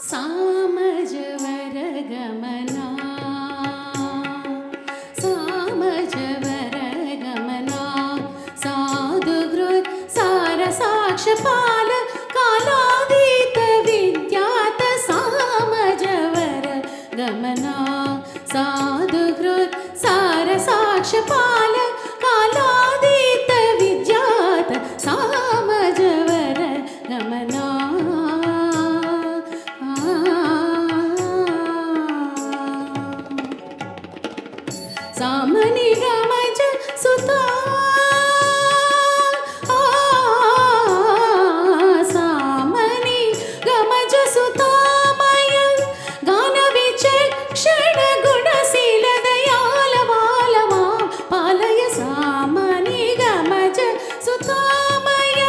ಸಾಮಜವರ ಗಮನ ಸಾಮಜವರ ಗಮನ ಸಾಧುಹೃತ್ ಸಾರ ಸಾಕ್ಷಪಾಲ ಕಾಲಾತೀತ ವಿದ್ಯಾತ ಸಾಮಜವರ ಗಮನ ಸಾಧುಹೃತ್ ಸಾರ ಸಾಕ್ಷಪಾಲ ಕಾಲಾತೀತ ವಿದ್ಯಾತ ಸಾಮಜವರ ಗಮನ सामनि गमज सुता सामनि गमज सुतामय गान विचक्षण गुणशील दयाल बालमा पालय सामनि गमज सुतामय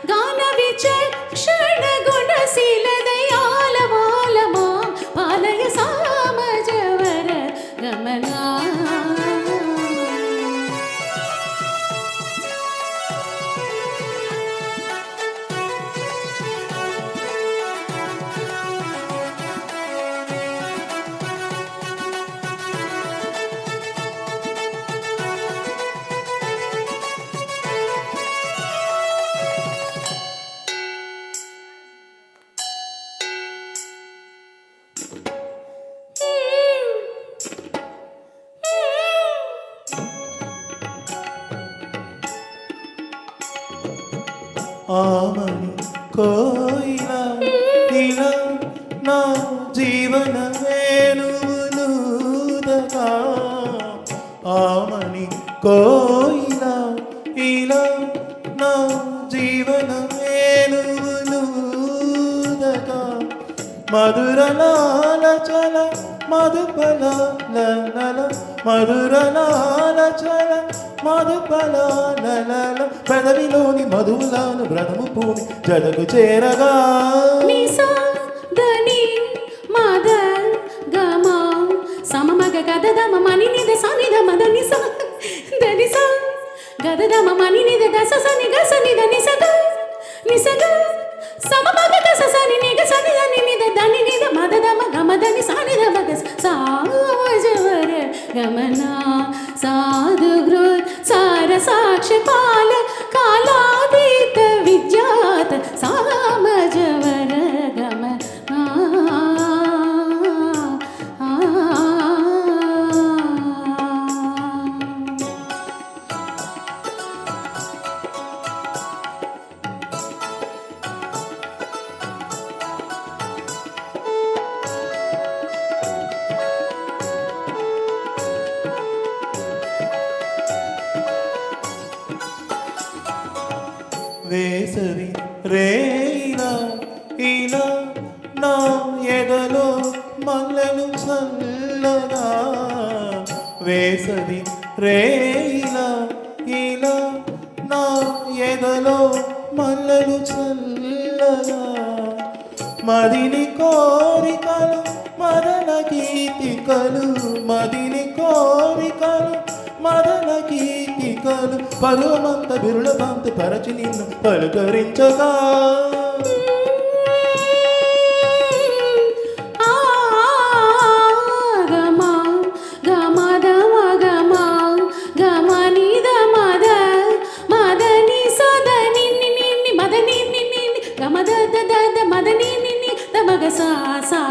गान विचक्षण गुणशील दयाल बालमा पालय सामजवर गमना ఆమని కోయిల ఇలా నా జీవన వేణువులుదగా ఆమని కోయిల ఇలా నా జీవన వేణువులుదగా మధురలాల చల మధుపలాల మధురలాల మధుపలాల పెదవిలోని మధువులాను వ్రతము పూని జడకు చేరగా నిసా దని మద గమ సమమగ గదదమ మని నిద సనిద మద నిస దని స గదదమ మని నిద దస సని గస నిద నిసగ నిసగ సమమగ గస సని నిగ సని దని నిద దని నిద మదదమ గమదని సనిద మగ సావజవర గమన సాధుహృత్ సార సాక్షపాల కాలాతీత విద్యాత సామజవర గమన వేసవి రేలా ఇలా నా ఎదలో మల్లెలు చల్లగా వేసవి రేలా ఇలా నా ఎదలో మల్లెలు చల్లగా మదిని కోరికలు మదన గీతికలు మదిని కోరికలు మదన గీతికలు పరుమంత బిరుళబంత పరచి నిన్ను పలుకరించగా మదని సా సా